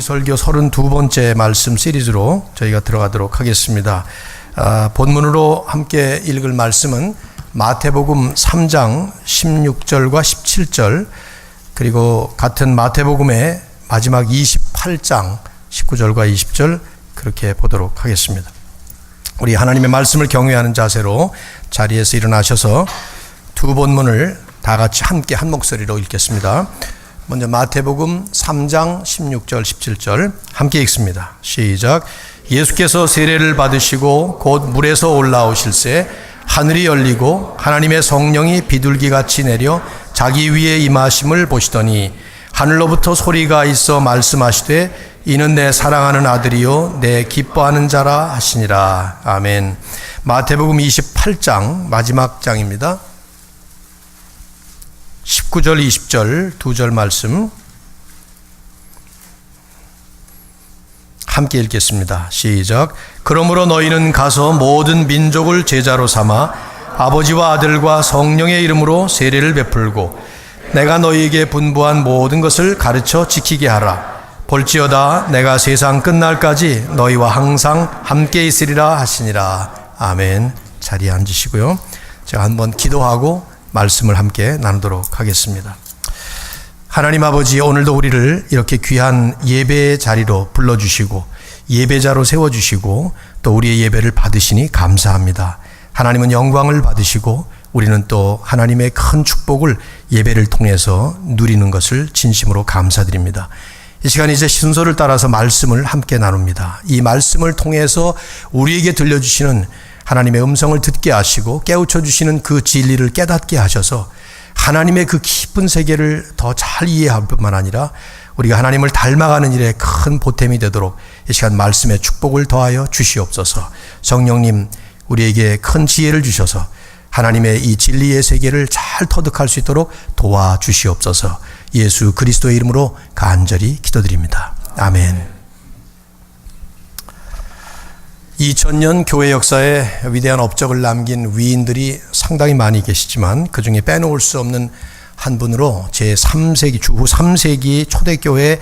설교 32번째 말씀 시리즈로 저희가 들어가도록 하겠습니다. 본문으로 함께 읽을 말씀은 마태복음 3장 16절과 17절, 그리고 같은 마태복음의 마지막 28장 19절과 20절 그렇게 보도록 하겠습니다. 우리 하나님의 말씀을 경외하는 자세로 자리에서 일어나셔서 두 본문을 다 같이 함께 한 목소리로 읽겠습니다. 먼저 마태복음 3장 16절 17절 함께 읽습니다. 시작. 예수께서 세례를 받으시고 곧 물에서 올라오실새 하늘이 열리고 하나님의 성령이 비둘기같이 내려 자기 위에 임하심을 보시더니 하늘로부터 소리가 있어 말씀하시되 이는 내 사랑하는 아들이요 내 기뻐하는 자라 하시니라. 아멘. 마태복음 28장 마지막 장입니다. 19절 20절 두 절 말씀 함께 읽겠습니다. 시작. 그러므로 너희는 가서 모든 민족을 제자로 삼아 아버지와 아들과 성령의 이름으로 세례를 베풀고 내가 너희에게 분부한 모든 것을 가르쳐 지키게 하라. 볼지어다 내가 세상 끝날까지 너희와 항상 함께 있으리라 하시니라. 아멘. 자리에 앉으시고요. 제가 한번 기도하고 말씀을 함께 나누도록 하겠습니다. 하나님 아버지, 오늘도 우리를 이렇게 귀한 예배의 자리로 불러주시고 예배자로 세워주시고 또 우리의 예배를 받으시니 감사합니다. 하나님은 영광을 받으시고 우리는 또 하나님의 큰 축복을 예배를 통해서 누리는 것을 진심으로 감사드립니다. 이 시간 이제 순서를 따라서 말씀을 함께 나눕니다. 이 말씀을 통해서 우리에게 들려주시는 하나님의 음성을 듣게 하시고 깨우쳐 주시는 그 진리를 깨닫게 하셔서 하나님의 그 깊은 세계를 더 잘 이해할 뿐만 아니라 우리가 하나님을 닮아가는 일에 큰 보탬이 되도록 이 시간 말씀의 축복을 더하여 주시옵소서. 성령님, 우리에게 큰 지혜를 주셔서 하나님의 이 진리의 세계를 잘 터득할 수 있도록 도와주시옵소서. 예수 그리스도의 이름으로 간절히 기도드립니다. 아멘. 2000년 교회 역사에 위대한 업적을 남긴 위인들이 상당히 많이 계시지만 그 중에 빼놓을 수 없는 한 분으로 제3세기, 주후 3세기 초대교회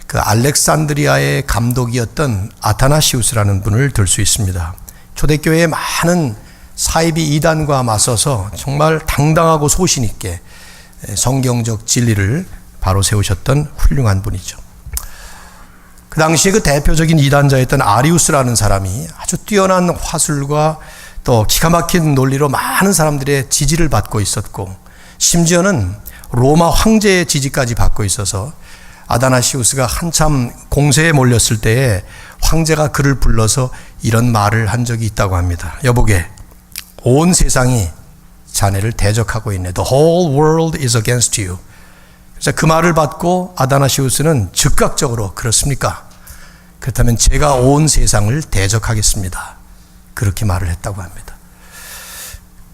그 알렉산드리아의 감독이었던 아타나시우스라는 분을 들 수 있습니다. 초대교회의 많은 사이비 이단과 맞서서 정말 당당하고 소신 있게 성경적 진리를 바로 세우셨던 훌륭한 분이죠. 그 당시에 그 대표적인 이단자였던 아리우스라는 사람이 아주 뛰어난 화술과 또 기가 막힌 논리로 많은 사람들의 지지를 받고 있었고 심지어는 로마 황제의 지지까지 받고 있어서 아다나시우스가 한참 공세에 몰렸을 때에 황제가 그를 불러서 이런 말을 한 적이 있다고 합니다. 여보게, 온 세상이 자네를 대적하고 있네. The whole world is against you. 그래서 그 말을 받고 아다나시우스는 즉각적으로 그렇습니까? 그렇다면 제가 온 세상을 대적하겠습니다. 그렇게 말을 했다고 합니다.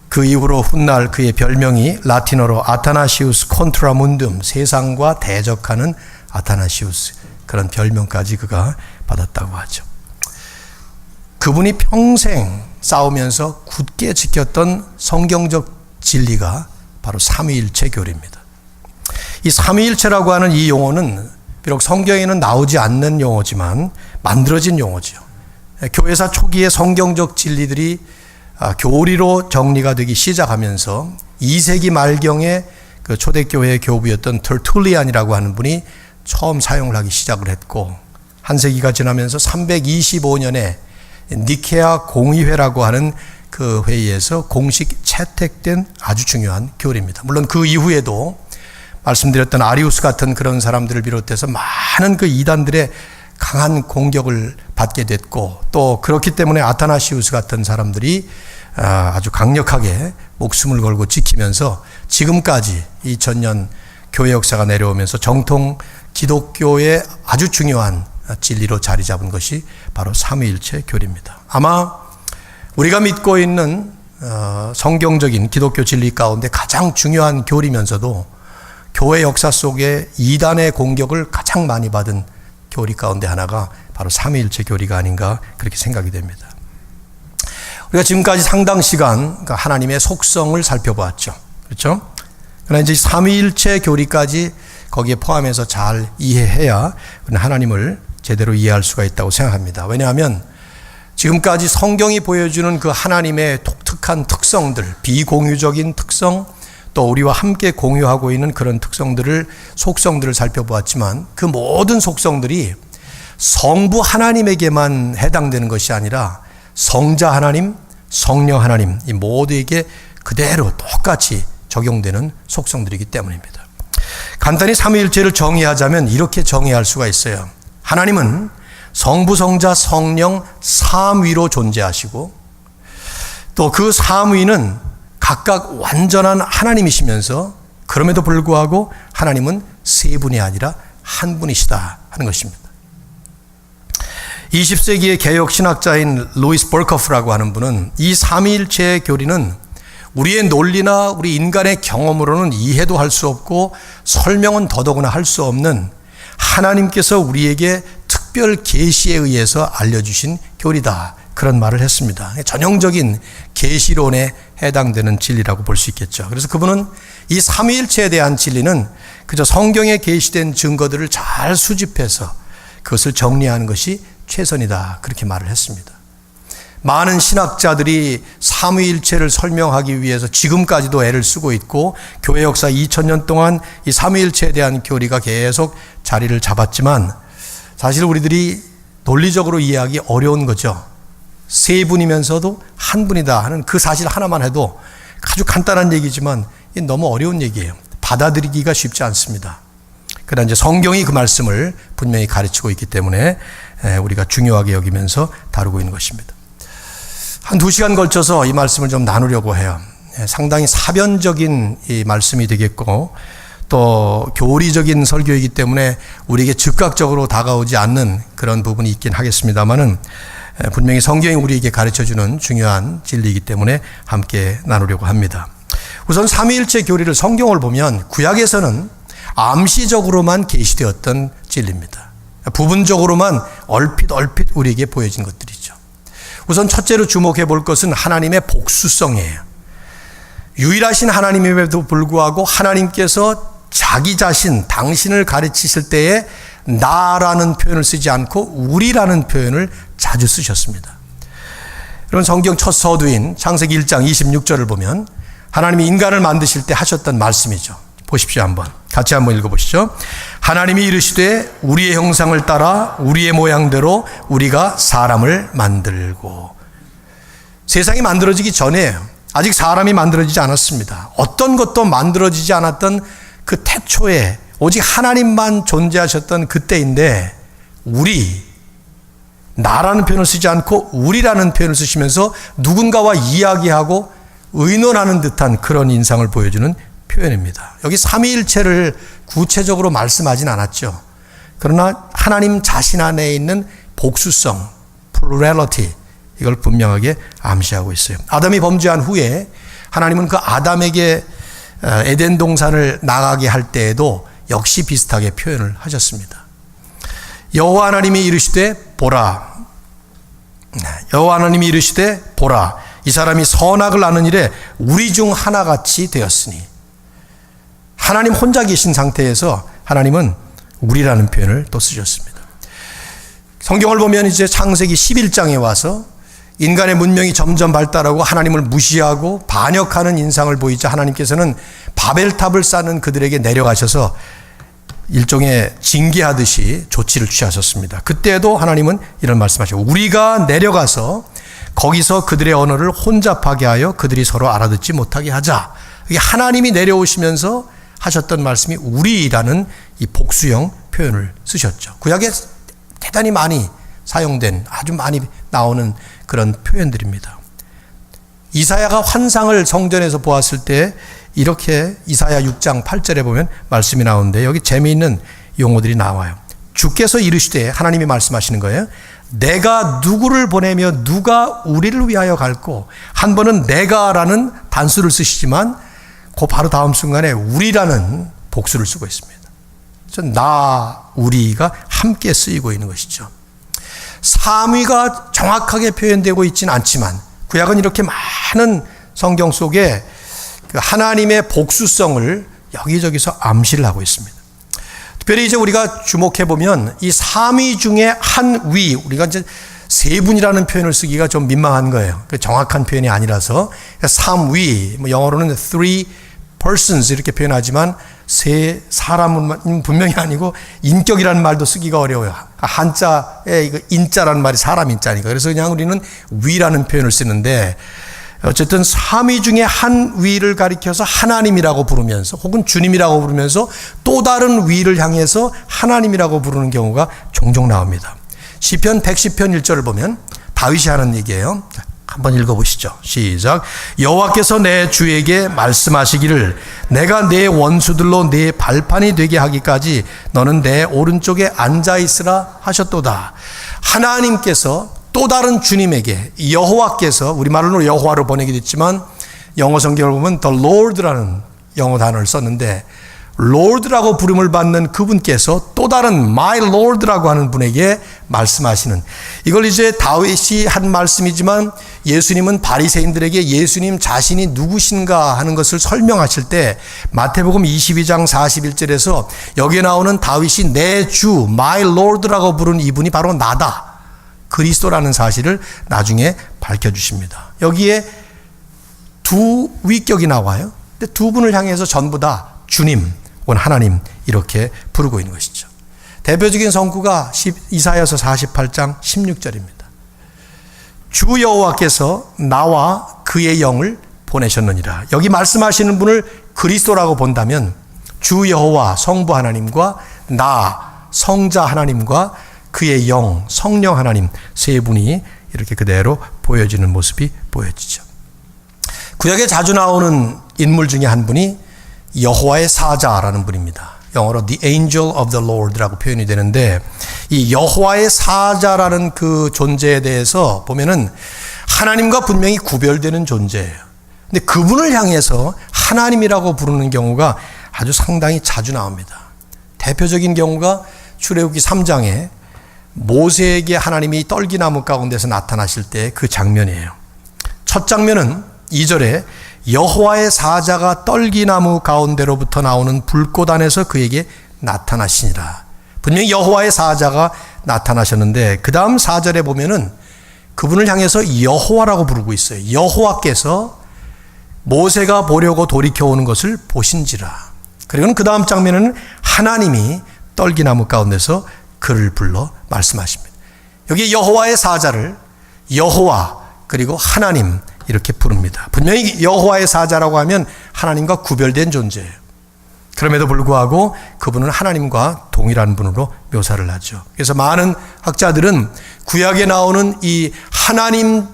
그 이후로 훗날 그의 별명이 라틴어로 아타나시우스 콘트라문둠, 세상과 대적하는 아타나시우스, 그런 별명까지 그가 받았다고 하죠. 그분이 평생 싸우면서 굳게 지켰던 성경적 진리가 바로 삼위일체 교리입니다. 이 삼위일체라고 하는 이 용어는 비록 성경에는 나오지 않는 용어지만 만들어진 용어죠. 교회사 초기의 성경적 진리들이 교리로 정리가 되기 시작하면서 2세기 말경에 그 초대교회의 교부였던 터툴리안이라고 하는 분이 처음 사용을 하기 시작을 했고, 한 세기가 지나면서 325년에 니케아 공의회라고 하는 그 회의에서 공식 채택된 아주 중요한 교리입니다. 물론 그 이후에도 말씀드렸던 아리우스 같은 그런 사람들을 비롯해서 많은 그 이단들의 강한 공격을 받게 됐고, 또 그렇기 때문에 아타나시우스 같은 사람들이 아주 강력하게 목숨을 걸고 지키면서 지금까지 2000년 교회 역사가 내려오면서 정통 기독교의 아주 중요한 진리로 자리 잡은 것이 바로 삼위일체 교리입니다. 아마 우리가 믿고 있는 성경적인 기독교 진리 가운데 가장 중요한 교리면서도 교회 역사 속에 이단의 공격을 가장 많이 받은 교리 가운데 하나가 바로 삼위일체 교리가 아닌가 그렇게 생각이 됩니다. 우리가 지금까지 상당 시간 하나님의 속성을 살펴보았죠. 그렇죠? 그러나 이제 삼위일체 교리까지 거기에 포함해서 잘 이해해야 하나님을 제대로 이해할 수가 있다고 생각합니다. 왜냐하면 지금까지 성경이 보여주는 그 하나님의 독특한 특성들, 비공유적인 특성, 또 우리와 함께 공유하고 있는 그런 속성들을 살펴보았지만 그 모든 속성들이 성부 하나님에게만 해당되는 것이 아니라 성자 하나님, 성령 하나님 이 모두에게 그대로 똑같이 적용되는 속성들이기 때문입니다. 간단히 삼위일체를 정의하자면 이렇게 정의할 수가 있어요. 하나님은 성부, 성자, 성령 삼위로 존재하시고 또 그 삼위는 각각 완전한 하나님이시면서 그럼에도 불구하고 하나님은 세 분이 아니라 한 분이시다 하는 것입니다. 20세기의 개혁신학자인 루이스 버커프라고 하는 분은 이 삼위일체의 교리는 우리의 논리나 우리 인간의 경험으로는 이해도 할 수 없고 설명은 더더구나 할 수 없는 하나님께서 우리에게 특별 계시에 의해서 알려주신 교리다. 그런 말을 했습니다. 전형적인 계시론에 해당되는 진리라고 볼 수 있겠죠. 그래서 그분은 이 삼위일체에 대한 진리는 그저 성경에 계시된 증거들을 잘 수집해서 그것을 정리하는 것이 최선이다. 그렇게 말을 했습니다. 많은 신학자들이 삼위일체를 설명하기 위해서 지금까지도 애를 쓰고 있고 교회 역사 2000년 동안 이 삼위일체에 대한 교리가 계속 자리를 잡았지만 사실 우리들이 논리적으로 이해하기 어려운 거죠. 세 분이면서도 한 분이다 하는 그 사실 하나만 해도 아주 간단한 얘기지만 너무 어려운 얘기예요. 받아들이기가 쉽지 않습니다. 그러나 이제 성경이 그 말씀을 분명히 가르치고 있기 때문에 우리가 중요하게 여기면서 다루고 있는 것입니다. 한 2시간 걸쳐서 이 말씀을 좀 나누려고 해요. 상당히 사변적인 이 말씀이 되겠고 또 교리적인 설교이기 때문에 우리에게 즉각적으로 다가오지 않는 그런 부분이 있긴 하겠습니다만은 분명히 성경이 우리에게 가르쳐주는 중요한 진리이기 때문에 함께 나누려고 합니다. 우선 삼위일체 교리를 성경을 보면 구약에서는 암시적으로만 계시되었던 진리입니다. 부분적으로만 얼핏 우리에게 보여진 것들이죠. 우선 첫째로 주목해 볼 것은 하나님의 복수성이에요. 유일하신 하나님임에도 불구하고 하나님께서 자기 자신, 당신을 가르치실 때에 나라는 표현을 쓰지 않고 우리라는 표현을 자주 쓰셨습니다. 여러분 성경 첫 서두인 창세기 1장 26절을 보면 하나님이 인간을 만드실 때 하셨던 말씀이죠. 보십시오. 같이 한번 읽어보시죠. 하나님이 이르시되 우리의 형상을 따라 우리의 모양대로 우리가 사람을 만들고. 세상이 만들어지기 전에 아직 사람이 만들어지지 않았습니다. 어떤 것도 만들어지지 않았던 그 태초에 오직 하나님만 존재하셨던 그때인데 나라는 표현을 쓰지 않고 우리라는 표현을 쓰시면서 누군가와 이야기하고 의논하는 듯한 그런 인상을 보여주는 표현입니다. 여기 삼위일체를 구체적으로 말씀하진 않았죠. 그러나 하나님 자신 안에 있는 복수성, plurality 이걸 분명하게 암시하고 있어요. 아담이 범죄한 후에 하나님은 그 아담에게 에덴 동산을 나가게 할 때에도 역시 비슷하게 표현을 하셨습니다. 여호와 하나님이 이르시되 보라. 여호와 하나님이 이르시되 보라. 이 사람이 선악을 아는 일에 우리 중 하나같이 되었으니. 하나님 혼자 계신 상태에서 하나님은 우리라는 표현을 또 쓰셨습니다. 성경을 보면 이제 창세기 11장에 와서 인간의 문명이 점점 발달하고 하나님을 무시하고 반역하는 인상을 보이자 하나님께서는 바벨탑을 쌓는 그들에게 내려가셔서 일종의 징계하듯이 조치를 취하셨습니다. 그때도 하나님은 이런 말씀하셨고 우리가 내려가서 거기서 그들의 언어를 혼잡하게 하여 그들이 서로 알아듣지 못하게 하자. 이게 하나님이 내려오시면서 하셨던 말씀이 우리라는 이 복수형 표현을 쓰셨죠. 구약에 대단히 많이 사용된 아주 많이 나오는 그런 표현들입니다. 이사야가 환상을 성전에서 보았을 때 이렇게 이사야 6장 8절에 보면 말씀이 나오는데 여기 재미있는 용어들이 나와요. 주께서 이르시되 하나님이 말씀하시는 거예요. 내가 누구를 보내며 누가 우리를 위하여 갈고 한 번은 내가라는 단수를 쓰시지만 그 바로 다음 순간에 우리라는 복수를 쓰고 있습니다. 우리가 함께 쓰이고 있는 것이죠. 삼위가 정확하게 표현되고 있지는 않지만 구약은 이렇게 많은 성경 속에 그 하나님의 복수성을 여기저기서 암시를 하고 있습니다. 특별히 이제 우리가 주목해 보면 이 삼위 중에 한 위, 우리가 이제 세 분이라는 표현을 쓰기가 좀 민망한 거예요. 정확한 표현이 아니라서 삼위, 뭐 영어로는 three persons 이렇게 표현하지만 세 사람은 분명히 아니고 인격이라는 말도 쓰기가 어려워요. 한자에 이거 인자라는 말이 사람 인자니까. 그래서 그냥 우리는 위라는 표현을 쓰는데 어쨌든 삼위 중에 한 위를 가리켜서 하나님이라고 부르면서 혹은 주님이라고 부르면서 또 다른 위를 향해서 하나님이라고 부르는 경우가 종종 나옵니다. 시편 110편 1절을 보면 다윗이 하는 얘기예요. 한번 읽어보시죠. 시작. 여호와께서 내 주에게 말씀하시기를 내가 내 원수들로 내 발판이 되게 하기까지 너는 내 오른쪽에 앉아있으라 하셨도다. 하나님께서 또 다른 주님에게 여호와께서 우리말로 여호와로 번역이 됐지만 영어 성경을 보면 the Lord라는 영어 단어를 썼는데 Lord라고 부름을 받는 그분께서 또 다른 My Lord라고 하는 분에게 말씀하시는, 이걸 이제 다윗이 한 말씀이지만 예수님은 바리새인들에게 예수님 자신이 누구신가 하는 것을 설명하실 때 마태복음 22장 41절에서 여기에 나오는 다윗이 내 주 My Lord라고 부른 이분이 바로 나다, 그리스도라는 사실을 나중에 밝혀주십니다. 여기에 두 위격이 나와요. 근데 두 분을 향해서 전부 다 주님 혹은 하나님 이렇게 부르고 있는 것이죠. 대표적인 성구가 이사야서 48장 16절입니다. 주 여호와께서 나와 그의 영을 보내셨느니라. 여기 말씀하시는 분을 그리스도라고 본다면 주 여호와 성부 하나님과 나 성자 하나님과 그의 영 성령 하나님 세 분이 이렇게 그대로 보여지는 모습이 보여지죠. 구약에 자주 나오는 인물 중에 한 분이 여호와의 사자라는 분입니다. 영어로 The Angel of the Lord라고 표현이 되는데 이 여호와의 사자라는 그 존재에 대해서 보면은 하나님과 분명히 구별되는 존재예요. 근데 그분을 향해서 하나님이라고 부르는 경우가 아주 상당히 자주 나옵니다. 대표적인 경우가 출애굽기 3장에 모세에게 하나님이 떨기나무 가운데서 나타나실 때 그 장면이에요. 첫 장면은 2절에 여호와의 사자가 떨기나무 가운데로부터 나오는 불꽃 안에서 그에게 나타나시니라. 분명히 여호와의 사자가 나타나셨는데 그 다음 4절에 보면은 그분을 향해서 여호와라고 부르고 있어요. 여호와께서 모세가 보려고 돌이켜오는 것을 보신지라. 그리고 그 다음 장면에는 하나님이 떨기나무 가운데서 그를 불러 말씀하십니다. 여기 여호와의 사자를 여호와 그리고 하나님 이렇게 부릅니다. 분명히 여호와의 사자라고 하면 하나님과 구별된 존재예요. 그럼에도 불구하고 그분은 하나님과 동일한 분으로 묘사를 하죠. 그래서 많은 학자들은 구약에 나오는 이 하나님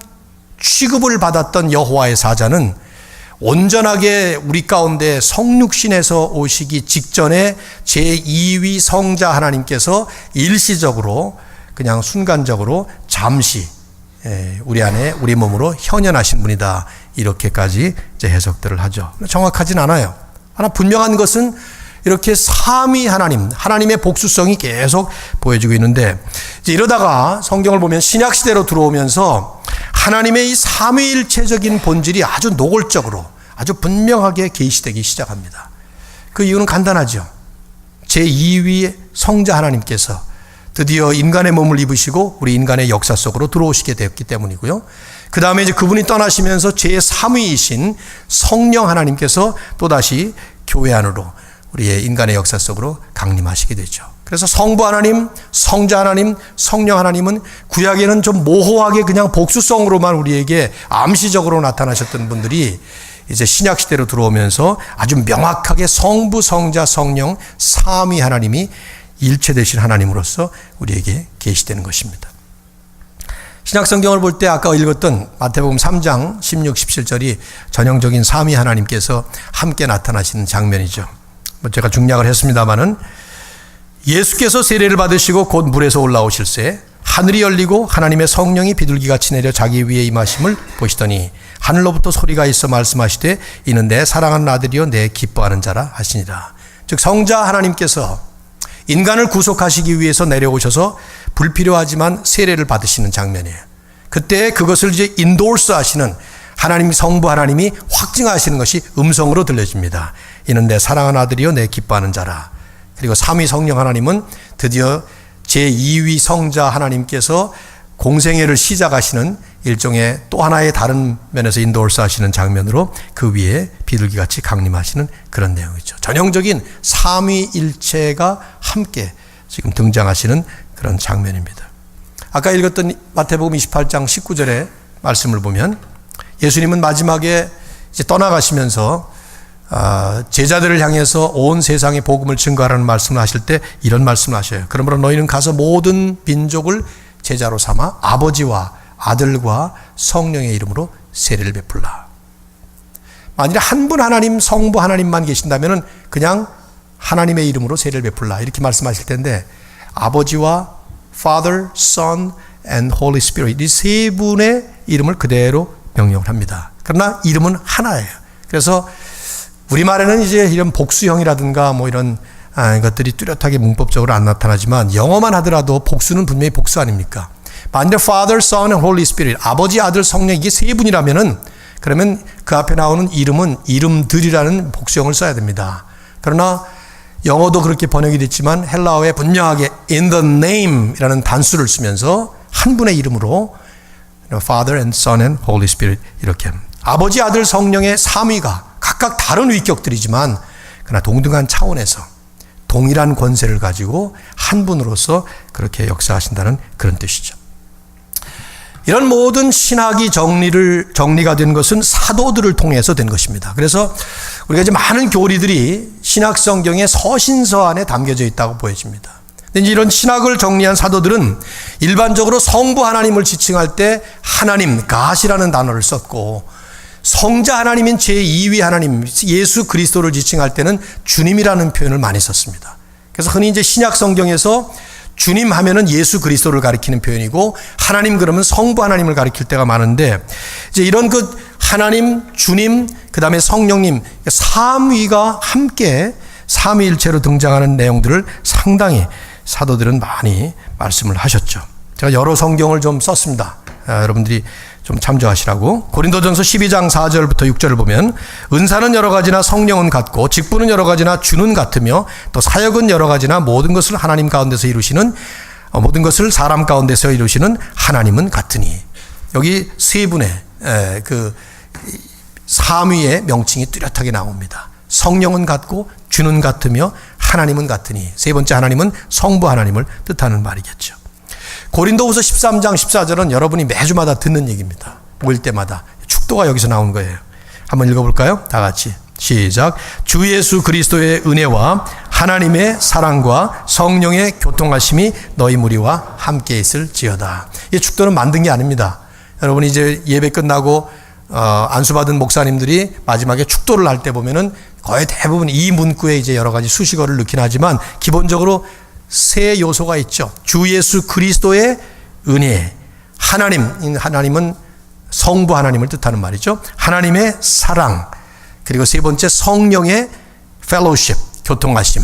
취급을 받았던 여호와의 사자는 온전하게 우리 가운데 성육신에서 오시기 직전에 제2위 성자 하나님께서 일시적으로 그냥 순간적으로 잠시 우리 안에 우리 몸으로 현현하신 분이다, 이렇게까지 이제 해석들을 하죠. 정확하진 않아요. 하나 분명한 것은 이렇게 삼위 하나님, 하나님의 복수성이 계속 보여지고 있는데 이제 이러다가 성경을 보면 신약 시대로 들어오면서 하나님의 이 삼위일체적인 본질이 아주 노골적으로 아주 분명하게 계시되기 시작합니다. 그 이유는 간단하죠. 제2위 성자 하나님께서 드디어 인간의 몸을 입으시고 우리 인간의 역사 속으로 들어오시게 되었기 때문이고요. 그 다음에 이제 그분이 떠나시면서 제3위이신 성령 하나님께서 또다시 교회 안으로 우리의 인간의 역사 속으로 강림하시게 되죠. 그래서 성부 하나님, 성자 하나님, 성령 하나님은 구약에는 좀 모호하게 그냥 복수성으로만 우리에게 암시적으로 나타나셨던 분들이 이제 신약 시대로 들어오면서 아주 명확하게 성부, 성자, 성령, 삼위 하나님이 일체되신 하나님으로서 우리에게 계시되는 것입니다. 신약 성경을 볼 때 아까 읽었던 마태복음 3장 16, 17절이 전형적인 삼위 하나님께서 함께 나타나시는 장면이죠. 제가 중략을 했습니다마는 예수께서 세례를 받으시고 곧 물에서 올라오실새 하늘이 열리고 하나님의 성령이 비둘기같이 내려 자기 위에 임하심을 보시더니 하늘로부터 소리가 있어 말씀하시되 이는 내 사랑하는 아들이요 내 기뻐하는 자라 하시니라. 즉 성자 하나님께서 인간을 구속하시기 위해서 내려오셔서 불필요하지만 세례를 받으시는 장면이에요. 그때 그것을 이제 인도스 하시는 하나님 성부 하나님이 확증하시는 것이 음성으로 들려집니다. 이는 내 사랑하는 아들이요 내 기뻐하는 자라. 그리고 삼위 성령 하나님은 드디어 제2위 성자 하나님께서 공생애를 시작하시는 일종의 또 하나의 다른 면에서 인도를 하시는 장면으로 그 위에 비둘기같이 강림하시는 그런 내용이죠. 전형적인 삼위일체가 함께 지금 등장하시는 그런 장면입니다. 아까 읽었던 마태복음 28장 19절의 말씀을 보면 예수님은 마지막에 이제 떠나가시면서 제자들을 향해서 온 세상에 복음을 증거하라는 말씀을 하실 때 이런 말씀을 하셔요. 그러므로 너희는 가서 모든 민족을 제자로 삼아 아버지와 아들과 성령의 이름으로 세례를 베풀라. 만일에 한 분 하나님 성부 하나님만 계신다면 그냥 하나님의 이름으로 세례를 베풀라 이렇게 말씀하실 텐데 아버지와 Father, Son and Holy Spirit 이 세 분의 이름을 그대로 명령을 합니다. 그러나 이름은 하나예요. 그래서 우리말에는 이제 이런 복수형이라든가 뭐 이런 것들이 뚜렷하게 문법적으로 안 나타나지만 영어만 하더라도 복수는 분명히 복수 아닙니까? 만약에 Father, Son and Holy Spirit 아버지, 아들, 성령 이게 세 분이라면은 그러면 그 앞에 나오는 이름은 이름들이라는 복수형을 써야 됩니다. 그러나 영어도 그렇게 번역이 됐지만 헬라어에 분명하게 in the name이라는 단수를 쓰면서 한 분의 이름으로 Father and Son and Holy Spirit 이렇게 아버지, 아들, 성령의 삼위가 각각 다른 위격들이지만 그러나 동등한 차원에서 동일한 권세를 가지고 한 분으로서 그렇게 역사하신다는 그런 뜻이죠. 이런 모든 신학이 정리가 된 것은 사도들을 통해서 된 것입니다. 그래서 우리가 이제 많은 교리들이 신약 성경의 서신서 안에 담겨져 있다고 보여집니다. 근데 이런 신학을 정리한 사도들은 일반적으로 성부 하나님을 지칭할 때 하나님, God이라는 단어를 썼고 성자 하나님인 제2위 하나님 예수 그리스도를 지칭할 때는 주님이라는 표현을 많이 썼습니다. 그래서 흔히 이제 신약 성경에서 주님 하면은 예수 그리스도를 가리키는 표현이고 하나님 그러면 성부 하나님을 가리킬 때가 많은데 이제 이런 그 하나님, 주님, 그다음에 성령님 삼위가 함께 삼위일체로 등장하는 내용들을 상당히 사도들은 많이 말씀을 하셨죠. 제가 여러 성경을 좀 썼습니다. 여러분들이 좀 참조하시라고. 고린도전서 12장 4절부터 6절을 보면 은사는 여러 가지나 성령은 같고 직분은 여러 가지나 주는 같으며 또 사역은 여러 가지나 모든 것을 하나님 가운데서 이루시는 모든 것을 사람 가운데서 이루시는 하나님은 같으니 여기 세 분의 그 삼위의 명칭이 뚜렷하게 나옵니다. 성령은 같고 주는 같으며 하나님은 같으니 세 번째 하나님은 성부 하나님을 뜻하는 말이겠죠. 고린도후서 13장 14절은 여러분이 매주마다 듣는 얘기입니다. 모일 때마다 축도가 여기서 나온 거예요. 한번 읽어볼까요? 다 같이 시작. 주 예수 그리스도의 은혜와 하나님의 사랑과 성령의 교통하심이 너희 무리와 함께 있을지어다. 이 축도는 만든 게 아닙니다. 여러분이 이제 예배 끝나고 안수받은 목사님들이 마지막에 축도를 할 때 보면은 거의 대부분 이 문구에 이제 여러 가지 수식어를 넣긴 하지만 기본적으로 세 요소가 있죠. 주 예수 그리스도의 은혜, 하나님은 성부 하나님을 뜻하는 말이죠. 하나님의 사랑, 그리고 세 번째 성령의 fellowship, 교통하심.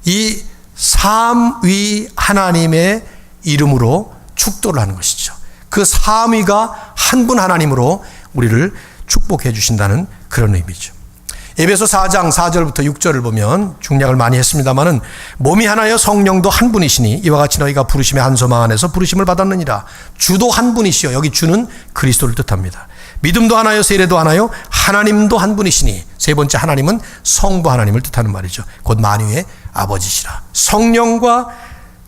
이 삼위 하나님의 이름으로 축도를 하는 것이죠. 그 삼위가 한 분 하나님으로 우리를 축복해 주신다는 그런 의미죠. 에베소 4장 4절부터 6절을 보면 중략을 많이 했습니다마는 몸이 하나여 성령도 한 분이시니 이와 같이 너희가 부르심의 한 소망 안에서 부르심을 받았느니라. 주도 한 분이시여 여기 주는 그리스도를 뜻합니다. 믿음도 하나여 세례도 하나여 하나님도 한 분이시니 세 번째 하나님은 성부 하나님을 뜻하는 말이죠. 곧 만유의 아버지시라. 성령과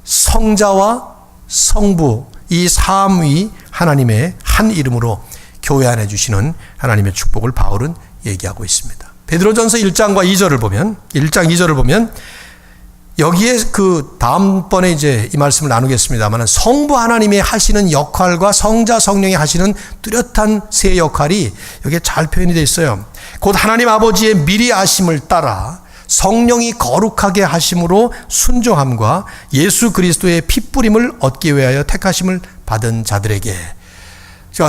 성자와 성부 이 삼위 하나님의 한 이름으로 교회 안에 주시는 하나님의 축복을 바울은 얘기하고 있습니다. 베드로전서 1장과 2절을 보면 1장 2절을 보면 여기에 그 다음번에 이제 이 말씀을 나누겠습니다만 성부 하나님이 하시는 역할과 성자 성령이 하시는 뚜렷한 세 역할이 여기에 잘 표현이 되어 있어요. 곧 하나님 아버지의 미리 아심을 따라 성령이 거룩하게 하심으로 순종함과 예수 그리스도의 핏부림을 얻기 위하여 택하심을 받은 자들에게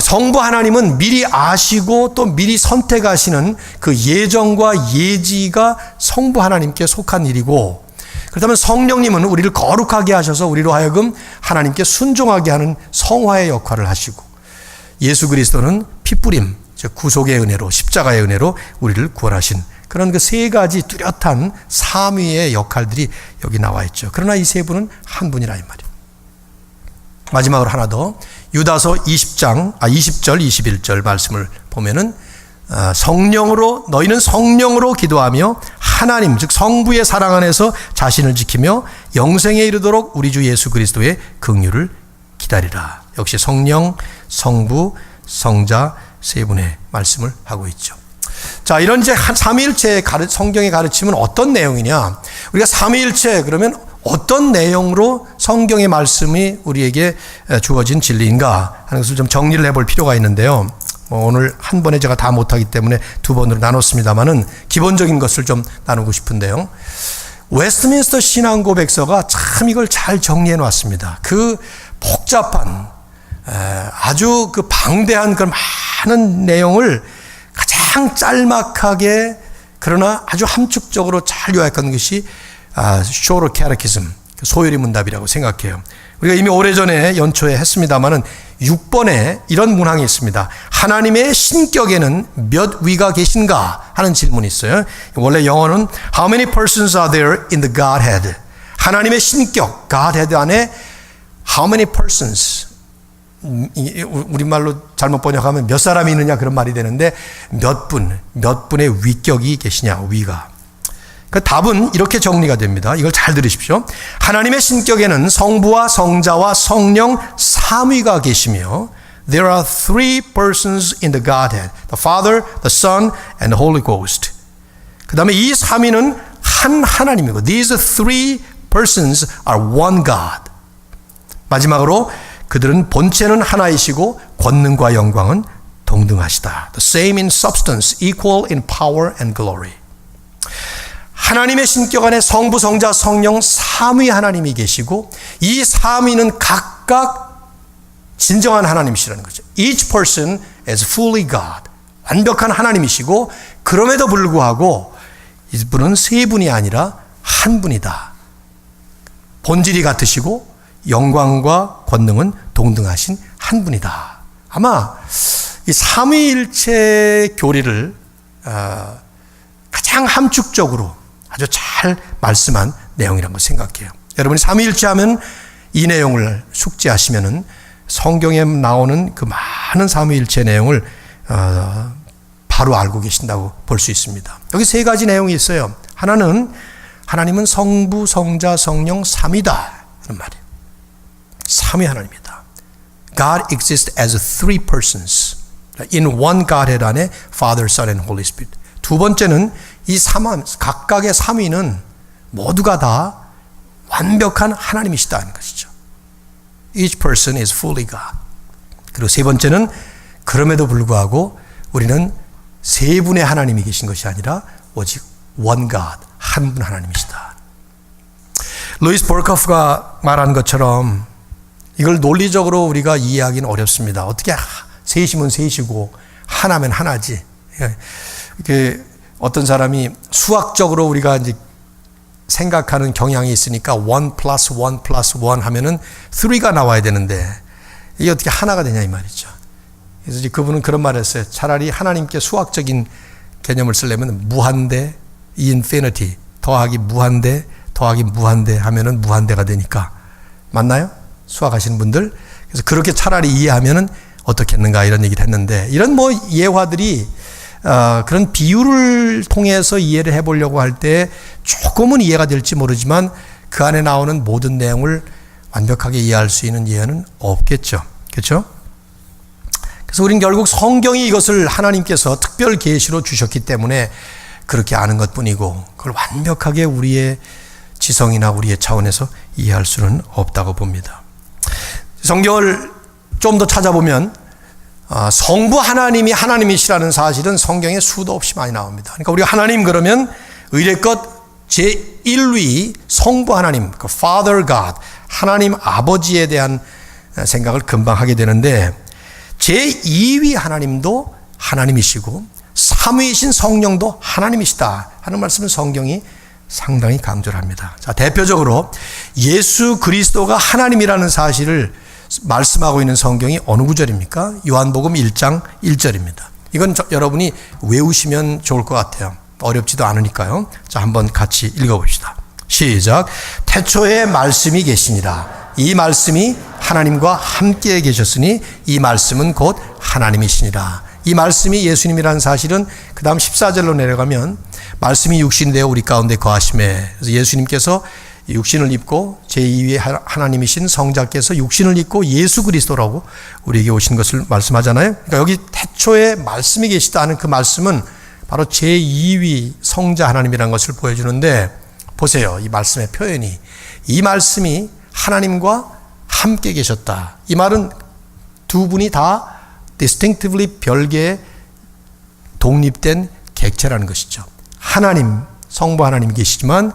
성부 하나님은 미리 아시고 또 미리 선택하시는 그 예정과 예지가 성부 하나님께 속한 일이고 그렇다면 성령님은 우리를 거룩하게 하셔서 우리로 하여금 하나님께 순종하게 하는 성화의 역할을 하시고 예수 그리스도는 핏부림, 즉 구속의 은혜로 십자가의 은혜로 우리를 구원하신 그런 그 세 가지 뚜렷한 삼위의 역할들이 여기 나와 있죠. 그러나 이 세 분은 한 분이라 이 말이에요. 마지막으로 하나 더, 유다서 20절 21절 말씀을 보면은 성령으로, 너희는 성령으로 기도하며 하나님 즉 성부의 사랑 안에서 자신을 지키며 영생에 이르도록 우리 주 예수 그리스도의 긍휼을 기다리라. 역시 성령, 성부, 성자 세 분의 말씀을 하고 있죠. 자, 이런 이제 삼위일체의 성경의 가르침은 어떤 내용이냐? 우리가 삼위일체 그러면 어떤 내용으로 성경의 말씀이 우리에게 주어진 진리인가 하는 것을 좀 정리를 해볼 필요가 있는데요. 오늘 한 번에 제가 다 못하기 때문에 두 번으로 나눴습니다만은 기본적인 것을 좀 나누고 싶은데요. 웨스트민스터 신앙고백서가 참 이걸 잘 정리해 놨습니다. 그 복잡한 아주 그 방대한 그런 많은 내용을 가장 짤막하게 그러나 아주 함축적으로 잘 요약한 것이 Shorter Catechism, 소요리 문답이라고 생각해요. 우리가 이미 오래전에 연초에 했습니다마는 6번에 이런 문항이 있습니다. 하나님의 신격에는 몇 위가 계신가 하는 질문이 있어요. 원래 영어는 How many persons are there in the Godhead? 하나님의 신격, Godhead 안에 How many persons? 우리말로 잘못 번역하면 몇 사람이 있느냐 그런 말이 되는데 몇 분의 위격이 계시냐, 위가. 그 답은 이렇게 정리가 됩니다. 이걸 잘 들으십시오. 하나님의 신격에는 성부와 성자와 성령 삼위가 계시며 There are three persons in the Godhead, the Father, the Son, and the Holy Ghost. 그 다음에 이 삼위는 한 하나님이고 These three persons are one God. 마지막으로 그들은 본체는 하나이시고 권능과 영광은 동등하시다. The same in substance, equal in power and glory. 하나님의 신격 안에 성부, 성자, 성령 삼위 하나님이 계시고 이 삼위는 각각 진정한 하나님이시라는 거죠. Each person is fully God. 완벽한 하나님이시고 그럼에도 불구하고 이분은 세 분이 아니라 한 분이다. 본질이 같으시고 영광과 권능은 동등하신 한 분이다. 아마 이 삼위일체 교리를 가장 함축적으로 아주 잘 말씀한 내용이라고 생각해요. 여러분이 삼위일체 하면 이 내용을 숙지하시면은 성경에 나오는 그 많은 삼위일체 내용을 바로 알고 계신다고 볼 수 있습니다. 여기 세 가지 내용이 있어요. 하나는 하나님은 성부, 성자, 성령 삼위다 하는 말이에요. 삼위 하나님이다. God exists as three persons in one Godhead 안에 Father, Son, and Holy Spirit. 두 번째는 이 각각의 삼위는 모두가 다 완벽한 하나님이시다는 것이죠. Each person is fully God. 그리고 세 번째는 그럼에도 불구하고 우리는 세 분의 하나님이 계신 것이 아니라 오직 one God, 한 분 하나님이시다. 루이스 볼커프가 말한 것처럼 이걸 논리적으로 우리가 이해하기는 어렵습니다. 어떻게 셋이면 셋이고 하나면 하나지. 이렇게 어떤 사람이 수학적으로 우리가 이제 생각하는 경향이 있으니까 1 플러스 1 플러스 1 하면은 3가 나와야 되는데 이게 어떻게 하나가 되냐 이 말이죠. 그래서 이제 그분은 그런 말을 했어요. 차라리 하나님께 수학적인 개념을 쓰려면 무한대, infinity, 더하기 무한대, 더하기 무한대 하면은 무한대가 되니까. 맞나요? 수학하시는 분들. 그래서 그렇게 차라리 이해하면은 어떻겠는가 이런 얘기를 했는데 이런 뭐 예화들이 그런 비유를 통해서 이해를 해보려고 할 때 조금은 이해가 될지 모르지만 그 안에 나오는 모든 내용을 완벽하게 이해할 수 있는 이해는 없겠죠. 그렇죠? 그래서 우리는 결국 성경이 이것을 하나님께서 특별 계시로 주셨기 때문에 그렇게 아는 것뿐이고 그걸 완벽하게 우리의 지성이나 우리의 차원에서 이해할 수는 없다고 봅니다. 성경을 좀 더 찾아보면 성부 하나님이 하나님이시라는 사실은 성경에 수도 없이 많이 나옵니다. 그러니까 우리가 하나님 그러면 의례껏 제1위 성부 하나님, 그 Father God, 하나님 아버지에 대한 생각을 금방 하게 되는데 제2위 하나님도 하나님이시고 3위이신 성령도 하나님이시다 하는 말씀을 성경이 상당히 강조를 합니다. 자, 대표적으로 예수 그리스도가 하나님이라는 사실을 말씀하고 있는 성경이 어느 구절입니까? 요한복음 1장 1절입니다. 이건 여러분이 외우시면 좋을 것 같아요. 어렵지도 않으니까요. 자, 한번 같이 읽어봅시다. 시작. 태초에 말씀이 계시니라. 이 말씀이 하나님과 함께 계셨으니 이 말씀은 곧 하나님이시니라. 이 말씀이 예수님이라는 사실은 그 다음 14절로 내려가면 말씀이 육신이 되어 우리 가운데 거하심에, 그래서 예수님께서 육신을 입고 제2위의 하나님이신 성자께서 육신을 입고 예수 그리스도라고 우리에게 오신 것을 말씀하잖아요. 그러니까 여기 태초에 말씀이 계시다는 그 말씀은 바로 제2위 성자 하나님이라는 것을 보여주는데, 보세요. 이 말씀의 표현이, 이 말씀이 하나님과 함께 계셨다. 이 말은 두 분이 다 distinctively 별개의 독립된 객체라는 것이죠. 하나님, 성부 하나님이 계시지만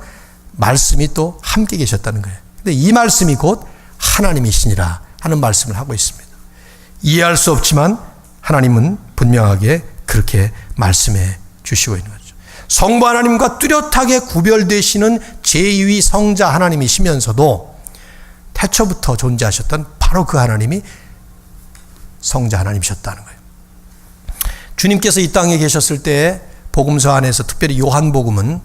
말씀이 또 함께 계셨다는 거예요. 근데 이 말씀이 곧 하나님이시니라 하는 말씀을 하고 있습니다. 이해할 수 없지만 하나님은 분명하게 그렇게 말씀해 주시고 있는 거죠. 성부 하나님과 뚜렷하게 구별되시는 제2위 성자 하나님이시면서도 태초부터 존재하셨던 바로 그 하나님이 성자 하나님이셨다는 거예요. 주님께서 이 땅에 계셨을 때 복음서 안에서 특별히 요한복음은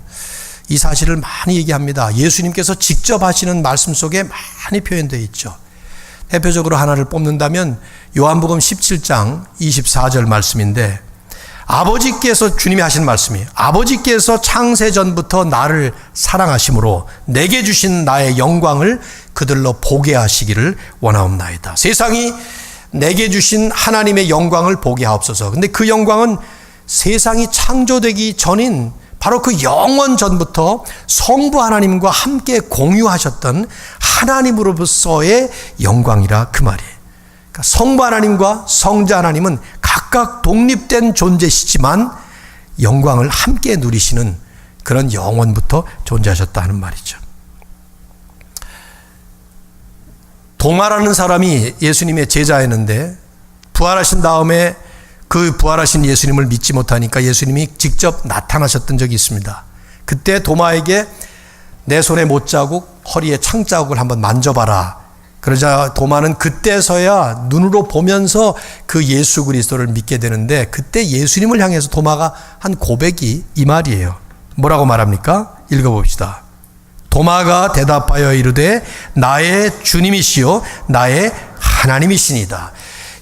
이 사실을 많이 얘기합니다. 예수님께서 직접 하시는 말씀 속에 많이 표현되어 있죠. 대표적으로 하나를 뽑는다면 요한복음 17장 24절 말씀인데, 아버지께서, 주님이 하신 말씀이에요. 아버지께서 창세전부터 나를 사랑하심으로 내게 주신 나의 영광을 그들로 보게 하시기를 원하옵나이다. 세상이 내게 주신 하나님의 영광을 보게 하옵소서. 근데 그 영광은 세상이 창조되기 전인 바로 그 영원 전부터 성부 하나님과 함께 공유하셨던 하나님으로서의 영광이라 그 말이에요. 그러니까 성부 하나님과 성자 하나님은 각각 독립된 존재시지만 영광을 함께 누리시는 그런 영원부터 존재하셨다 하는 말이죠. 도마라는 사람이 예수님의 제자였는데 부활하신 다음에 그 부활하신 예수님을 믿지 못하니까 예수님이 직접 나타나셨던 적이 있습니다. 그때 도마에게 내 손에 못자국, 허리에 창자국을 한번 만져봐라. 그러자 도마는 그때서야 눈으로 보면서 그 예수 그리스도를 믿게 되는데, 그때 예수님을 향해서 도마가 한 고백이 이 말이에요. 뭐라고 말합니까? 읽어봅시다. 도마가 대답하여 이르되 나의 주님이시요 나의 하나님이시니다.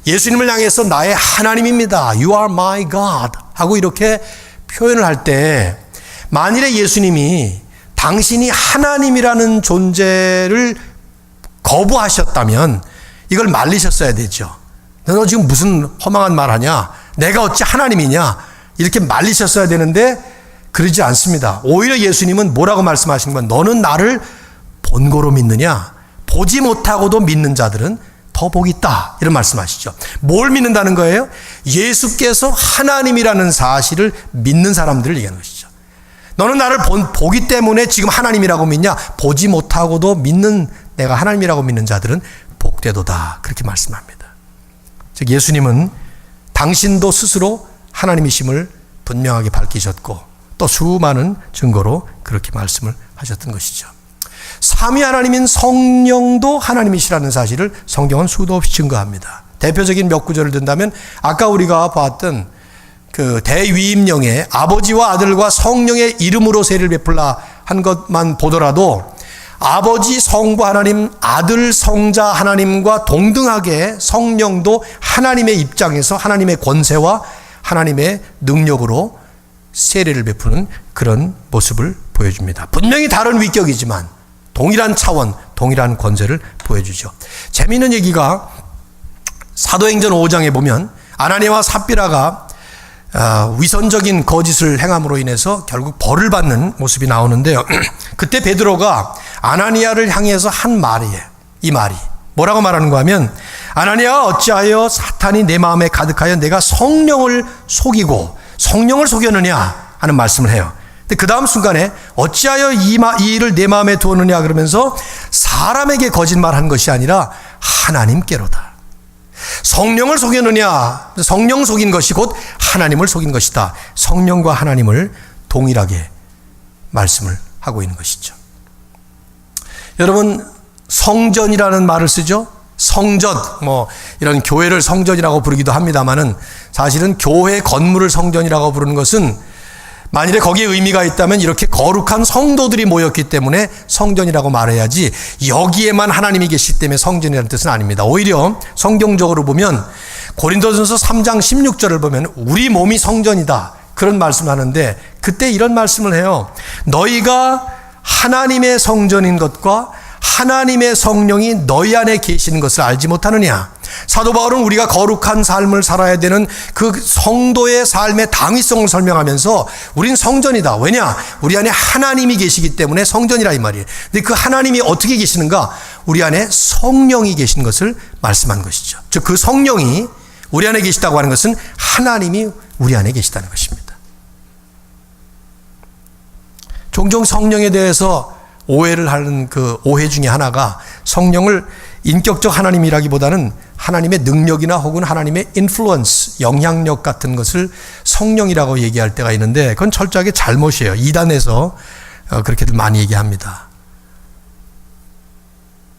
예수님을 향해서 나의 하나님입니다. You are my God 하고 이렇게 표현을 할 때, 만일에 예수님이 당신이 하나님이라는 존재를 거부하셨다면 이걸 말리셨어야 되죠. 너 지금 무슨 허망한 말 하냐? 내가 어찌 하나님이냐? 이렇게 말리셨어야 되는데 그러지 않습니다. 오히려 예수님은 뭐라고 말씀하신 건, 너는 나를 본고로 믿느냐? 보지 못하고도 믿는 자들은 더 복이 있다. 이런 말씀하시죠. 뭘 믿는다는 거예요? 예수께서 하나님이라는 사실을 믿는 사람들을 얘기하는 것이죠. 너는 나를 보기 때문에 지금 하나님이라고 믿냐? 보지 못하고도 믿는, 내가 하나님이라고 믿는 자들은 복되도다. 그렇게 말씀합니다. 즉 예수님은 당신도 스스로 하나님이심을 분명하게 밝히셨고 또 수많은 증거로 그렇게 말씀을 하셨던 것이죠. 삼위 하나님인 성령도 하나님이시라는 사실을 성경은 수도 없이 증거합니다. 대표적인 몇 구절을 든다면 아까 우리가 봤던 그 대위임령에 아버지와 아들과 성령의 이름으로 세례를 베풀라 한 것만 보더라도 아버지 성부 하나님, 아들 성자 하나님과 동등하게 성령도 하나님의 입장에서 하나님의 권세와 하나님의 능력으로 세례를 베푸는 그런 모습을 보여줍니다. 분명히 다른 위격이지만 동일한 차원, 동일한 권세를 보여주죠. 재미있는 얘기가 사도행전 5장에 보면 아나니아와 삽비라가 위선적인 거짓을 행함으로 인해서 결국 벌을 받는 모습이 나오는데요. 그때 베드로가 아나니아를 향해서 한 말이에요. 이 말이 뭐라고 말하는가 하면, 아나니아가 어찌하여 사탄이 내 마음에 가득하여 내가 성령을 속이고 성령을 속였느냐 하는 말씀을 해요. 근데 그 다음 순간에 어찌하여 이 일을 내 마음에 두었느냐 그러면서 사람에게 거짓말한 것이 아니라 하나님께로다. 성령을 속였느냐, 성령 속인 것이 곧 하나님을 속인 것이다. 성령과 하나님을 동일하게 말씀을 하고 있는 것이죠. 여러분, 성전이라는 말을 쓰죠. 성전, 이런 교회를 성전이라고 부르기도 합니다만은 사실은 교회 건물을 성전이라고 부르는 것은 만일에 거기에 의미가 있다면 이렇게 거룩한 성도들이 모였기 때문에 성전이라고 말해야지 여기에만 하나님이 계시기 때문에 성전이라는 뜻은 아닙니다. 오히려 성경적으로 보면 고린도전서 3장 16절을 보면 우리 몸이 성전이다 그런 말씀을 하는데 그때 이런 말씀을 해요. 너희가 하나님의 성전인 것과 하나님의 성령이 너희 안에 계시는 것을 알지 못하느냐. 사도 바울은 우리가 거룩한 삶을 살아야 되는 그 성도의 삶의 당위성을 설명하면서 우린 성전이다. 왜냐? 우리 안에 하나님이 계시기 때문에 성전이라 이 말이에요. 근데 그 하나님이 어떻게 계시는가? 우리 안에 성령이 계신 것을 말씀한 것이죠. 즉 그 성령이 우리 안에 계시다고 하는 것은 하나님이 우리 안에 계시다는 것입니다. 종종 성령에 대해서 오해를 하는 그 오해 중에 하나가 성령을 인격적 하나님이라기보다는 하나님의 능력이나 혹은 하나님의 인플루언스, 영향력 같은 것을 성령이라고 얘기할 때가 있는데 그건 철저하게 잘못이에요. 이단에서 그렇게들 많이 얘기합니다.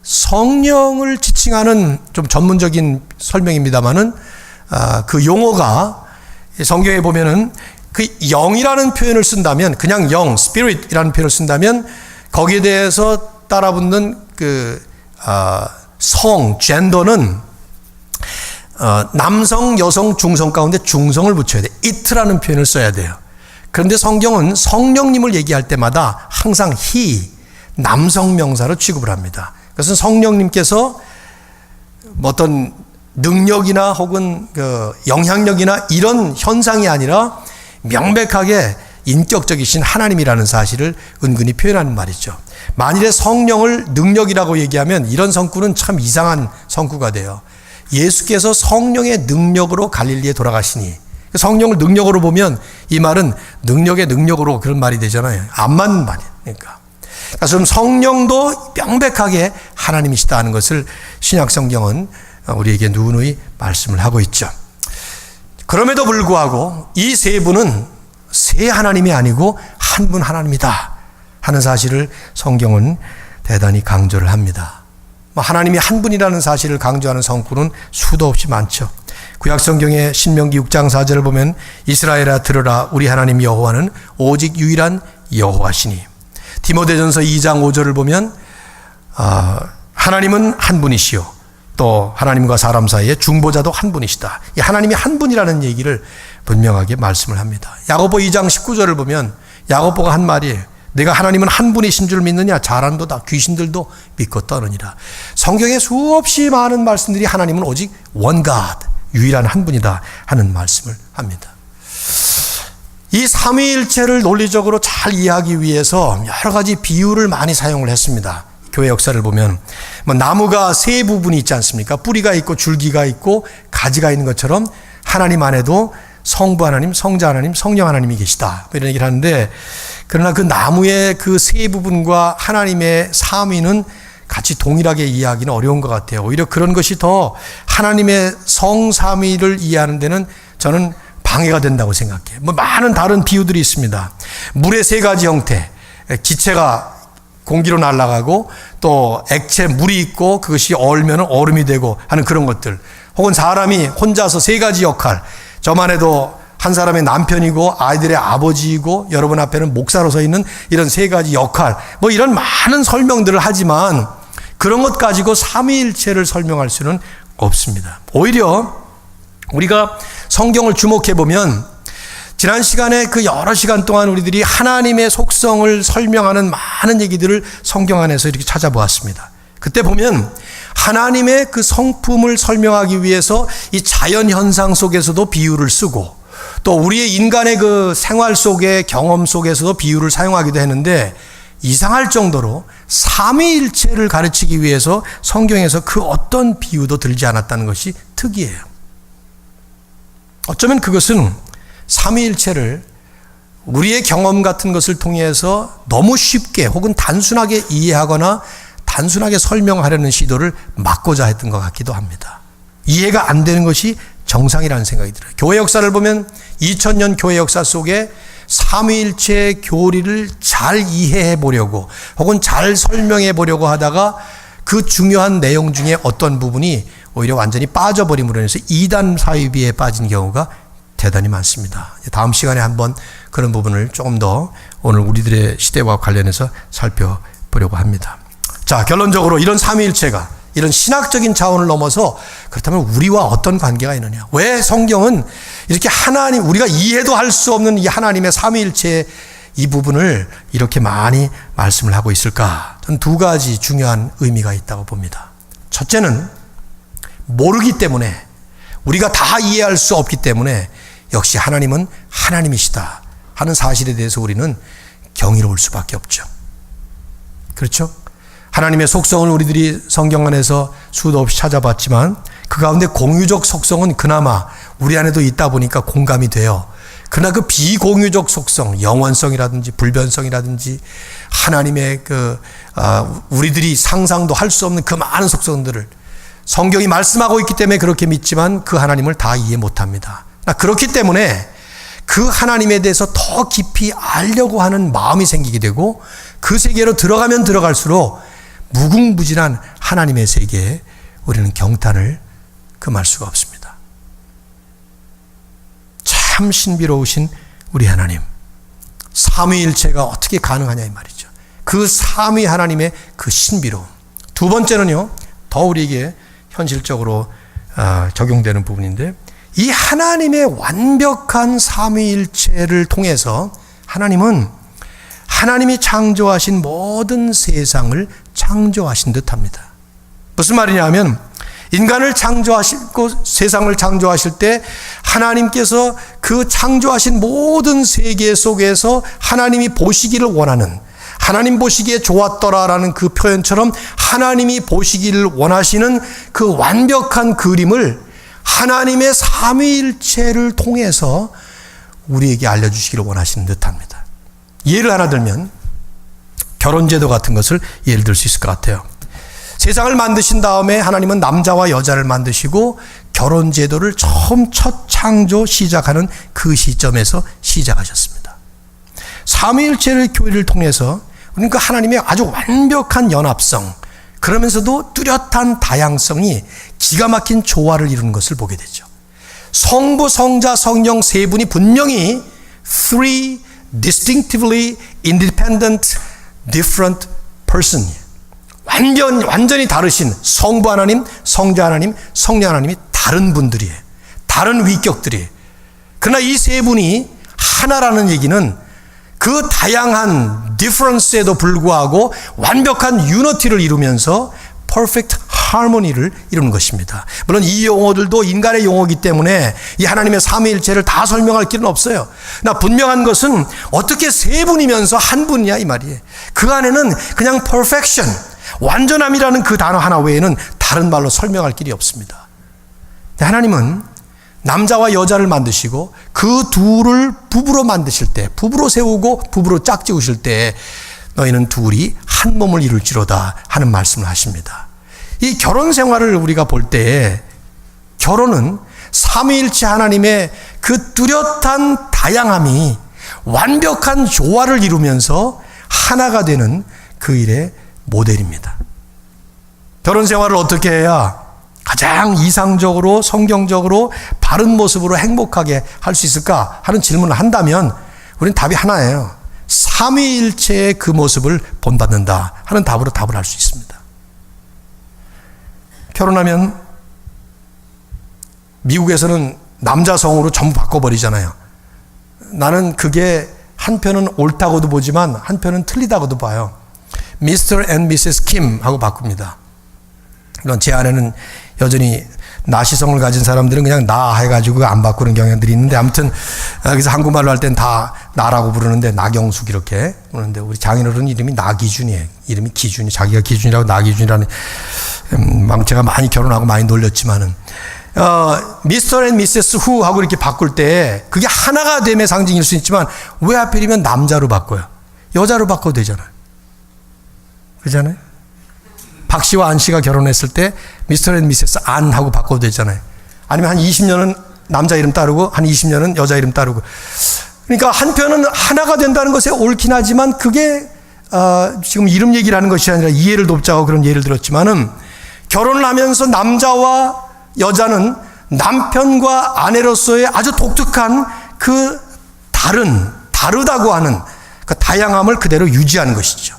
성령을 지칭하는 좀 전문적인 설명입니다만은 그 용어가 성경에 보면은 그 영이라는 표현을 쓴다면 그냥 영, spirit이라는 표현을 쓴다면 거기에 대해서 따라붙는 성, 젠더는 남성, 여성, 중성 가운데 중성을 붙여야 돼요. it라는 표현을 써야 돼요. 그런데 성경은 성령님을 얘기할 때마다 항상 he, 남성 명사로 취급을 합니다. 그것은 성령님께서 어떤 능력이나 혹은 그 영향력이나 이런 현상이 아니라 명백하게 인격적이신 하나님이라는 사실을 은근히 표현하는 말이죠. 만일에 성령을 능력이라고 얘기하면 이런 성구는 참 이상한 성구가 돼요. 예수께서 성령의 능력으로 갈릴리에 돌아가시니 성령을 능력으로 보면 이 말은 능력의 능력으로 그런 말이 되잖아요. 안 맞는 말이에요. 그러니까 좀 성령도 명백하게 하나님이시다 하는 것을 신약 성경은 우리에게 누누이 말씀을 하고 있죠. 그럼에도 불구하고 이 세 분은 세 하나님이 아니고 한 분 하나님이다 하는 사실을 성경은 대단히 강조를 합니다. 하나님이 한 분이라는 사실을 강조하는 성구는 수도 없이 많죠. 구약 성경의 신명기 6장 4절을 보면 이스라엘아 들으라 우리 하나님 여호와는 오직 유일한 여호와시니. 디모데전서 2장 5절을 보면 하나님은 한 분이시요 또 하나님과 사람 사이에 중보자도 한 분이시다. 이 하나님이 한 분이라는 얘기를 분명하게 말씀을 합니다. 야고보 2장 19절을 보면 야고보가 한 말이에요. 내가 하나님은 한 분이신 줄 믿느냐? 자란도다. 귀신들도 믿고 떠느니라. 성경에 수없이 많은 말씀들이 하나님은 오직 one God, 유일한 한 분이다 하는 말씀을 합니다. 이 삼위일체를 논리적으로 잘 이해하기 위해서 여러 가지 비유를 많이 사용을 했습니다. 교회 역사를 보면 나무가 세 부분이 있지 않습니까? 뿌리가 있고 줄기가 있고 가지가 있는 것처럼 하나님 안에도 성부 하나님, 성자 하나님, 성령 하나님이 계시다 이런 얘기를 하는데 그러나 그 나무의 그 세 부분과 하나님의 삼위는 같이 동일하게 이해하기는 어려운 것 같아요. 오히려 그런 것이 더 하나님의 성삼위를 이해하는 데는 저는 방해가 된다고 생각해요. 많은 다른 비유들이 있습니다. 물의 세 가지 형태, 기체가 공기로 날아가고 또 액체 물이 있고 그것이 얼면 얼음이 되고 하는 그런 것들, 혹은 사람이 혼자서 세 가지 역할, 저만 해도 한 사람의 남편이고 아이들의 아버지이고 여러분 앞에는 목사로 서 있는 이런 세 가지 역할, 이런 많은 설명들을 하지만 그런 것 가지고 삼위일체를 설명할 수는 없습니다. 오히려 우리가 성경을 주목해 보면 지난 시간에 그 여러 시간 동안 우리들이 하나님의 속성을 설명하는 많은 얘기들을 성경 안에서 이렇게 찾아보았습니다. 그때 보면 하나님의 그 성품을 설명하기 위해서 이 자연 현상 속에서도 비유를 쓰고 또 우리의 인간의 그 생활 속의 경험 속에서도 비유를 사용하기도 했는데 이상할 정도로 삼위일체를 가르치기 위해서 성경에서 그 어떤 비유도 들지 않았다는 것이 특이해요. 어쩌면 그것은 삼위일체를 우리의 경험 같은 것을 통해서 너무 쉽게 혹은 단순하게 이해하거나 단순하게 설명하려는 시도를 막고자 했던 것 같기도 합니다. 이해가 안 되는 것이 정상이라는 생각이 들어요. 교회 역사를 보면 2000년 교회 역사 속에 삼위일체의 교리를 잘 이해해 보려고 혹은 잘 설명해 보려고 하다가 그 중요한 내용 중에 어떤 부분이 오히려 완전히 빠져버림으로 인해서 이단 사이비에 빠진 경우가 대단히 많습니다. 다음 시간에 한번 그런 부분을 조금 더 오늘 우리들의 시대와 관련해서 살펴보려고 합니다. 자, 결론적으로 이런 삼위일체가 이런 신학적인 차원을 넘어서 그렇다면 우리와 어떤 관계가 있느냐? 왜 성경은 이렇게 하나님, 우리가 이해도 할 수 없는 이 하나님의 삼위일체의 이 부분을 이렇게 많이 말씀을 하고 있을까? 저는 두 가지 중요한 의미가 있다고 봅니다. 첫째는 모르기 때문에, 우리가 다 이해할 수 없기 때문에 역시 하나님은 하나님이시다 하는 사실에 대해서 우리는 경이로울 수밖에 없죠. 그렇죠? 하나님의 속성을 우리들이 성경 안에서 수도 없이 찾아봤지만 그 가운데 공유적 속성은 그나마 우리 안에도 있다 보니까 공감이 돼요. 그러나 그 비공유적 속성, 영원성이라든지 불변성이라든지 하나님의 우리들이 상상도 할 수 없는 그 많은 속성들을 성경이 말씀하고 있기 때문에 그렇게 믿지만 그 하나님을 다 이해 못합니다. 그렇기 때문에 그 하나님에 대해서 더 깊이 알려고 하는 마음이 생기게 되고 그 세계로 들어가면 들어갈수록 무궁무진한 하나님의 세계에 우리는 경탄을 금할 수가 없습니다. 참 신비로우신 우리 하나님, 삼위일체가 어떻게 가능하냐 이 말이죠. 그 삼위 하나님의 그 신비로움. 두 번째는요, 더 우리에게 현실적으로 적용되는 부분인데, 이 하나님의 완벽한 삼위일체를 통해서 하나님은 하나님이 창조하신 모든 세상을 창조하신 듯합니다. 무슨 말이냐 하면 인간을 창조하시고 세상을 창조하실 때 하나님께서 그 창조하신 모든 세계 속에서 하나님이 보시기를 원하는, 하나님 보시기에 좋았더라라는 그 표현처럼 하나님이 보시기를 원하시는 그 완벽한 그림을 하나님의 삼위일체를 통해서 우리에게 알려주시기를 원하시는 듯합니다. 예를 하나 들면 결혼제도 같은 것을 예를 들 수 있을 것 같아요. 세상을 만드신 다음에 하나님은 남자와 여자를 만드시고 결혼제도를 처음 첫 창조 시작하는 그 시점에서 시작하셨습니다. 삼위일체를 교회를 통해서 우리는 그 하나님의 아주 완벽한 연합성, 그러면서도 뚜렷한 다양성이 기가 막힌 조화를 이루는 것을 보게 되죠. 성부, 성자, 성령 세 분이 분명히 three distinctively independent different person, 완전히 다르신 성부 하나님, 성자 하나님, 성령 하나님이 다른 분들이에요. 다른 위격들이에요. 그러나 이 세 분이 하나라는 얘기는 그 다양한 difference에도 불구하고 완벽한 유니티를 이루면서 perfect harmony를 이루는 것입니다. 물론 이 용어들도 인간의 용어이기 때문에 이 하나님의 삼위일체를 다 설명할 길은 없어요. 그러나 분명한 것은 어떻게 세 분이면서 한 분이냐 이 말이에요. 그 안에는 그냥 perfection, 완전함이라는 그 단어 하나 외에는 다른 말로 설명할 길이 없습니다. 하나님은 남자와 여자를 만드시고 그 둘을 부부로 만드실 때, 부부로 세우고 부부로 짝지으실 때 너희는 둘이 한 몸을 이룰지로다 하는 말씀을 하십니다. 이 결혼 생활을 우리가 볼 때에 결혼은 삼위일체 하나님의 그 뚜렷한 다양함이 완벽한 조화를 이루면서 하나가 되는 그 일의 모델입니다. 결혼 생활을 어떻게 해야 가장 이상적으로 성경적으로 바른 모습으로 행복하게 할 수 있을까 하는 질문을 한다면 우리는 답이 하나예요. 삼위일체의 그 모습을 본받는다 하는 답으로 답을 할 수 있습니다. 결혼하면 미국에서는 남자 성으로 전부 바꿔버리잖아요. 나는 그게 한편은 옳다고도 보지만 한편은 틀리다고도 봐요. Mr. and Mrs. Kim 하고 바꿉니다. 물론 제 아내는 여전히 나시성을 가진 사람들은 그냥 나 해가지고 안 바꾸는 경향들이 있는데, 아무튼 그래서 한국말로 할 땐 다 나라고 부르는데 나경숙 이렇게 부르는데, 우리 장인어른 이름이 나기준이에요. 이름이 기준이, 자기가 기준이라고 나기준이라는, 제가 많이 결혼하고 많이 놀렸지만은 미스터 앤 미세스 후 하고 이렇게 바꿀 때 그게 하나가 됨의 상징일 수 있지만 왜 하필이면 남자로 바꿔요? 여자로 바꿔도 되잖아요. 그렇잖아요? 박 씨와 안 씨가 결혼했을 때 미스터 앤 미세스 안 하고 바꿔도 되잖아요. 아니면 한 20년은 남자 이름 따르고 한 20년은 여자 이름 따르고. 그러니까 한편은 하나가 된다는 것에 옳긴 하지만 그게 지금 이름 얘기를 하는 것이 아니라 이해를 돕자고 그런 예를 들었지만은, 결혼을 하면서 남자와 여자는 남편과 아내로서의 아주 독특한 그 다르다고 하는 그 다양함을 그대로 유지하는 것이죠.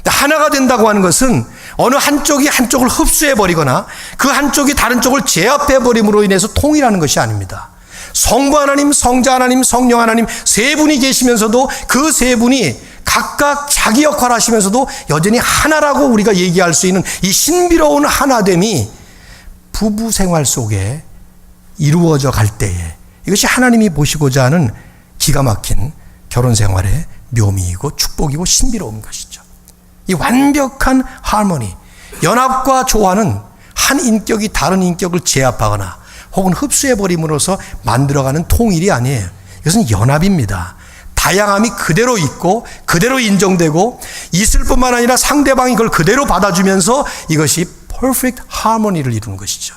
하나가 된다고 하는 것은 어느 한쪽이 한쪽을 흡수해버리거나 그 한쪽이 다른 쪽을 제압해버림으로 인해서 통일하는 것이 아닙니다. 성부 하나님, 성자 하나님, 성령 하나님 세 분이 계시면서도 그 세 분이 각각 자기 역할을 하시면서도 여전히 하나라고 우리가 얘기할 수 있는 이 신비로운 하나됨이 부부 생활 속에 이루어져 갈 때에 이것이 하나님이 보시고자 하는 기가 막힌 결혼 생활의 묘미이고 축복이고 신비로운 것이죠. 이 완벽한 하모니, 연합과 조화는 한 인격이 다른 인격을 제압하거나 혹은 흡수해버림으로써 만들어가는 통일이 아니에요. 이것은 연합입니다. 다양함이 그대로 있고 그대로 인정되고 있을 뿐만 아니라 상대방이 그걸 그대로 받아주면서 이것이 perfect harmony를 이루는 것이죠.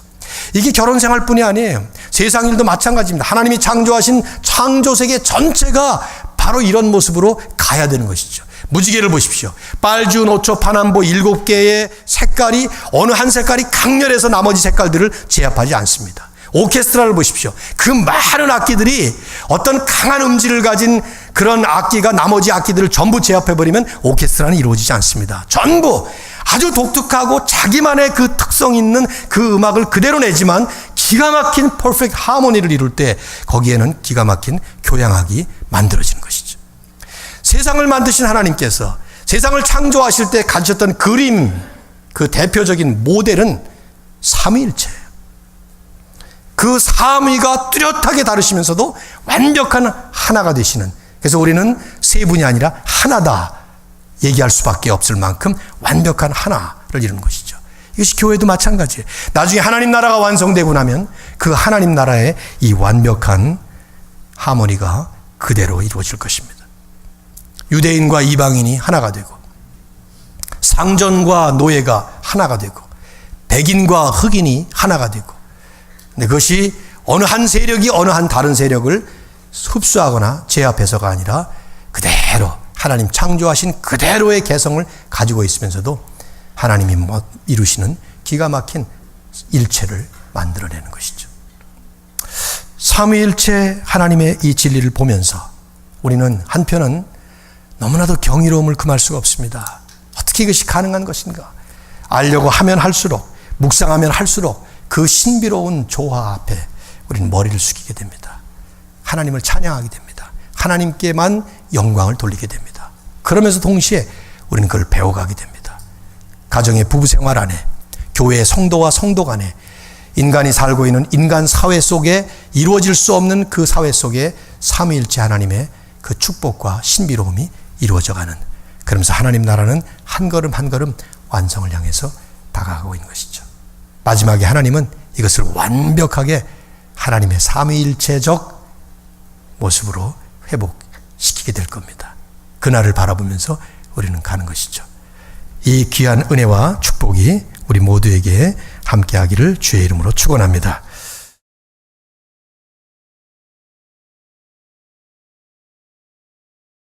이게 결혼 생활뿐이 아니에요. 세상 일도 마찬가지입니다. 하나님이 창조하신 창조세계 전체가 바로 이런 모습으로 가야 되는 것이죠. 무지개를 보십시오. 빨주, 노초, 파남보 7개의 색깔이 어느 한 색깔이 강렬해서 나머지 색깔들을 제압하지 않습니다. 오케스트라를 보십시오. 그 많은 악기들이 어떤 강한 음질을 가진 그런 악기가 나머지 악기들을 전부 제압해버리면 오케스트라는 이루어지지 않습니다. 전부 아주 독특하고 자기만의 그 특성 있는 그 음악을 그대로 내지만 기가 막힌 퍼펙트 하모니를 이룰 때 거기에는 기가 막힌 교향악이 만들어지는 것이죠. 세상을 만드신 하나님께서 세상을 창조하실 때 가지셨던 그림, 그 대표적인 모델은 삼위일체예요. 그 삼위가 뚜렷하게 다르시면서도 완벽한 하나가 되시는, 그래서 우리는 세 분이 아니라 하나다 얘기할 수밖에 없을 만큼 완벽한 하나를 이루는 것이죠. 이것이 교회도 마찬가지예요. 나중에 하나님 나라가 완성되고 나면 그 하나님 나라의 이 완벽한 하모니가 그대로 이루어질 것입니다. 유대인과 이방인이 하나가 되고 상전과 노예가 하나가 되고 백인과 흑인이 하나가 되고, 근데 그것이 어느 한 세력이 어느 한 다른 세력을 흡수하거나 제압해서가 아니라 그대로 하나님 창조하신 그대로의 개성을 가지고 있으면서도 하나님이 이루시는 기가 막힌 일체를 만들어내는 것이죠. 삼위일체 하나님의 이 진리를 보면서 우리는 한편은 너무나도 경이로움을 금할 수가 없습니다. 어떻게 이것이 가능한 것인가? 알려고 하면 할수록, 묵상하면 할수록 그 신비로운 조화 앞에 우리는 머리를 숙이게 됩니다. 하나님을 찬양하게 됩니다. 하나님께만 영광을 돌리게 됩니다. 그러면서 동시에 우리는 그걸 배워가게 됩니다. 가정의 부부생활 안에, 교회의 성도와 성도 간에, 인간이 살고 있는 인간 사회 속에 이루어질 수 없는 그 사회 속에 삼위일체 하나님의 그 축복과 신비로움이 이루어져가는, 그러면서 하나님 나라는 한 걸음 한 걸음 완성을 향해서 다가가고 있는 것이죠. 마지막에 하나님은 이것을 완벽하게 하나님의 삼위일체적 모습으로 회복시키게 될 겁니다. 그날을 바라보면서 우리는 가는 것이죠. 이 귀한 은혜와 축복이 우리 모두에게 함께하기를 주의 이름으로 축원합니다.